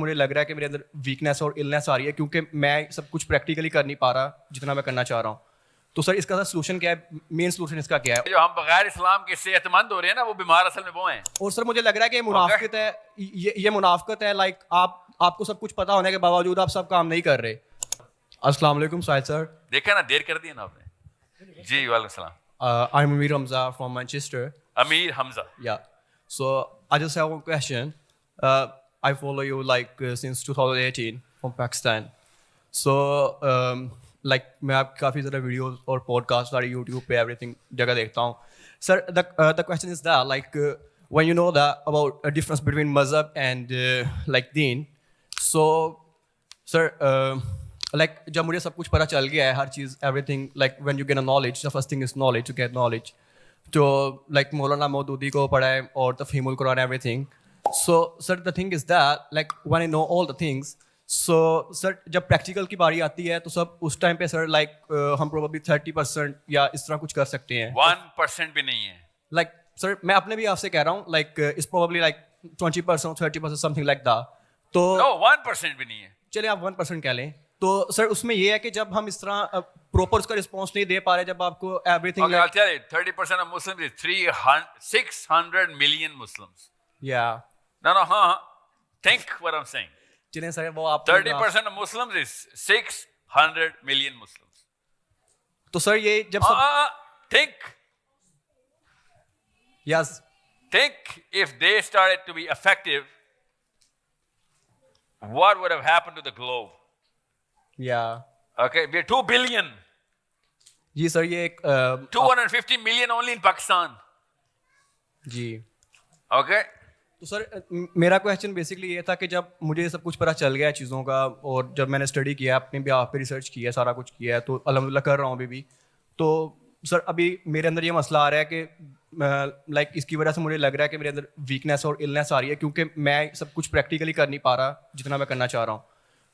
मुझे लग रहा है कि मेरे अंदर वीकनेस और इलनेस आ रही है क्योंकि मैं सब कुछ प्रैक्टिकली कर नहीं पा रहा जितना मैं करना चाह रहा हूँ। तो सर इसका सोल्यूशन क्या है? मेन सोल्यूशन इसका क्या है? जो हम बगैर इस्लाम के सेहतमंद हो रहे हैं ना, वो बीमार असल में वो हैं। और सर मुझे लग रहा है कि मुनाफिकत है, ये मुनाफिकत है। लाइक आपको सब कुछ पता होने के बावजूद आप सब काम नहीं कर रहे। अस्सलाम वालेकुम साहिद सर। देखा ना, देर कर दी ना आपने। जी वालेकुम सलाम। I am Amir Hamza from Manchester. Amir Hamza. Yeah. So I just have one question. I follow you like since 2018 from Pakistan. So like मैं आपकी काफ़ी ज़्यादा वीडियोस और पॉडकास्ट सारी यूट्यूब पे एवरीथिंग जगह देखता हूँ. Sir, the question is that like when you know that about a difference between mazhab and like deen. So sir like जब मुझे सब कुछ पता चल गया है हर चीज़ everything like when you get a knowledge, the first thing is knowledge, to get knowledge. तो like मौलाना मौदूदी को पढ़ा है और तफहीमुल Quran everything. So sir the thing is that like when I know all the things, so sir जब practical की बारी आती है तो सब उस टाइम पे सर like हम probably 30% या इस तरह कुछ कर सकते हैं. 1% भी नहीं है. Like sir मैं अपने भी आपसे कह रहा हूँ like it's probably like 20% 30% something like that. तो No, 1% भी नहीं है. चलिए आप 1% कह लें. तो सर उसमें ये है कि जब हम इस तरह प्रॉपर उसका रिस्पॉन्स नहीं दे पा रहे, जब आपको everything Okay, I'll tell you, 30% of Muslims is 600 million Muslims. या No, think what I'm saying. चलिए सर वो आप 30% of Muslims is 600 million Muslims. तो सर ये जब Think yes if they started to be effective, what would have happened to the globe? या Okay, we're 2 billion. जी sir ये एक 250 million only in Pakistan. जी Okay? तो सर मेरा क्वेश्चन बेसिकली ये था कि जब मुझे सब कुछ पता चल गया चीज़ों का और जब मैंने स्टडी किया, अपने भी आप पे रिसर्च किया, सारा कुछ किया है, तो अल्हम्दुलिल्लाह कर रहा हूँ अभी भी. तो सर अभी मेरे अंदर ये मसला आ रहा है कि लाइक इसकी वजह से मुझे लग रहा है कि मेरे अंदर वीकनेस और इलनेस आ रही है क्योंकि मैं सब कुछ प्रैक्टिकली कर नहीं पा रहा जितना मैं करना चाह रहा हूँ.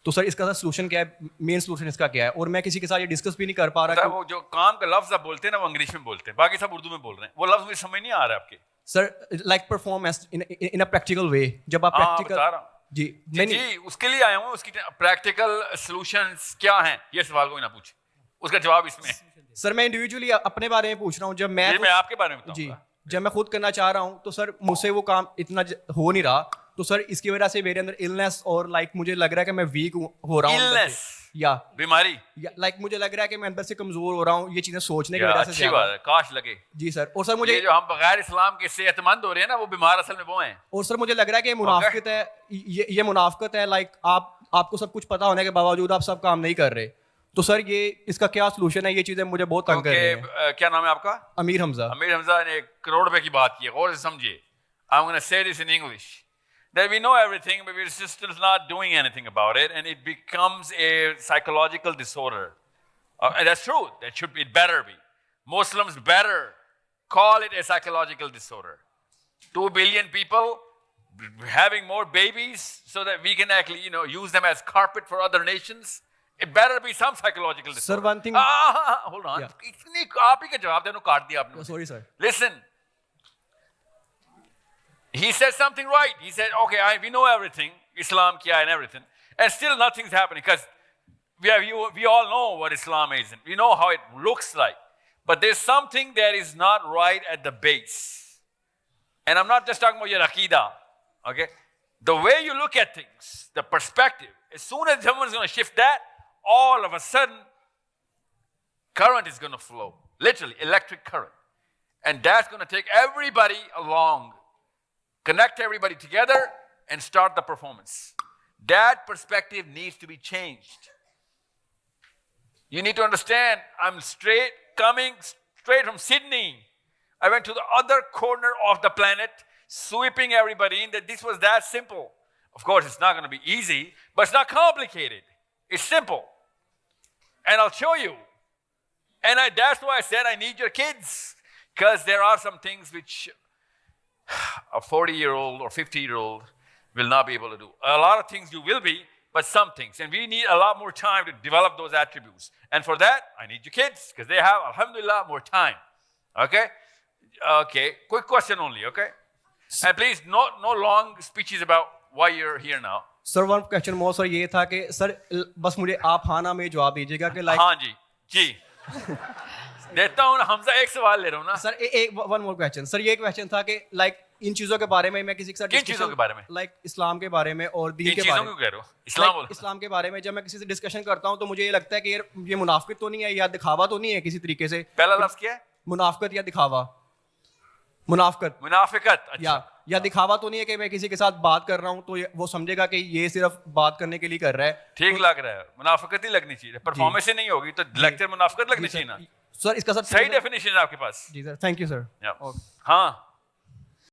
तो सर इसका सोल्यूशन क्या है? मेन सोल्यूशन इसका क्या है? और मैं किसी के साथ ये डिस्कस भी नहीं कर पा रहा. वो जो काम का लफ्ज आप बोलते हैं ना, वो इंग्लिश में बोलते हैं, बाकी सब उर्दू में बोल रहे हैं. वो लफ्ज मुझे समझ नहीं आ रहा आपके. Sir like perform in a practical way. जब आप प्रैक्टिकल जी जी उसके लिए आया हूँ. उसकी प्रैक्टिकल सॉल्यूशंस क्या हैं, ये सवाल कोई ना पूछे, उसका जवाब इसमें है. सर मैं इंडिविजुअली अपने बारे में पूछ रहा हूँ. जब मैं आपके बारे में जी जब मैं खुद करना चाह रहा हूँ तो सर मुझसे वो काम इतना हो नहीं रहा. तो सर इसकी वजह से मेरे अंदर इलनेस और लाइक मुझे लग रहा है कि मैं वीक हो रहा हूँ. इलनेस या बीमारी लाइक मुझे लग रहा है कि मैं अंदर से कमजोर हो रहा हूँ ये चीजें सोचने की वजह से. अच्छी बात है, काश लगे. जी सर. और सर मुझे जो हम बगैर इस्लाम के सेहतमंद हो रहे हैं ना, वो बीमार असल में वो हैं. और सर मुझे लग रहा है कि मुनाफिकत है, ये मुनाफिकत है. लाइक आपको सब कुछ पता होने के बावजूद आप सब काम नहीं कर रहे. तो सर ये इसका क्या सोल्यूशन है? ये चीजें मुझे बहुत तंग कर रही हैं. क्या नाम है आपका? अमीर हमजा. अमीर हमजा ने 1 करोड़ रुपए की बात की है, गौर से समझिए. I'm going to say this in English. That we know everything, but we're still not doing anything about it, and it becomes a psychological disorder. And that's true. It better be. Muslims better call it a psychological disorder. 2 billion people having more babies so that we can actually, use them as carpet for other nations. It better be some psychological disorder. Sir, one thing. Hold on. इतनी आप ही का जवाब देने काट दिया आपने. Sorry, sir. Listen. He said something right. He said, okay, we know everything, Islam kya and everything, and still nothing's happening because we all know what Islam is and we know how it looks like. But there's something that is not right at the base. And I'm not just talking about your aqidah, okay? The way you look at things, the perspective, as soon as someone's going to shift that, all of a sudden, current is going to flow. Literally, electric current. And that's going to take everybody along. Connect everybody together and start the performance. That perspective needs to be changed. You need to understand, I'm coming straight from Sydney. I went to the other corner of the planet, sweeping everybody in, that this was that simple. Of course, it's not going to be easy, but it's not complicated. It's simple. And I'll show you. And that's why I said I need your kids. Because there are some things which a 40-year-old or 50-year-old will not be able to do. A lot of things you will be, but some things. And we need a lot more time to develop those attributes. And for that, I need your kids, because they have, alhamdulillah, more time. Okay? Okay. Quick question only, okay? And please, no long speeches about why you're here now. Sir one question more sir ये था कि sir बस मुझे आप हाँ ना में जवाब दीजिएगा कि लाइक हाँ जी जी देता हूँ। हमजा एक सवाल ले रहा हूँ ना सर एक वन मोर क्वेश्चन सर, ये क्वेश्चन था कि लाइक इन चीजों के बारे में मैं किसी के साथ किन चीजों के बारे में? लाइक इस्लाम के बारे में और दीन इन के चीजों बारे क्यों में, कह रहे हो? इस्लाम बोलो। इस्लाम के बारे में जब मैं किसी से डिस्कशन करता हूँ तो मुझे ये लगता है कि ये मुनाफिकत तो नहीं है या दिखावा तो नहीं है किसी तरीके से। पहला लफ्ज क्या है? मुनाफिकत या दिखावा, मुनाफिकत मुनाफिकत। अच्छा। या दिखावा तो नहीं है कि मैं किसी के साथ बात कर रहा हूँ तो वो समझेगा कि ये सिर्फ बात करने के लिए कर रहा है। ठीक लग रहा है, मुनाफिकत ही लगनी चाहिए। परफॉर्मेंस ही नहीं होगी तो लेक्चर मुनाफिकत लगनी चाहिए ना। सर इसका सर सही डेफिनेशन है आपके पास। जी सर, थैंक यू सर। हाँ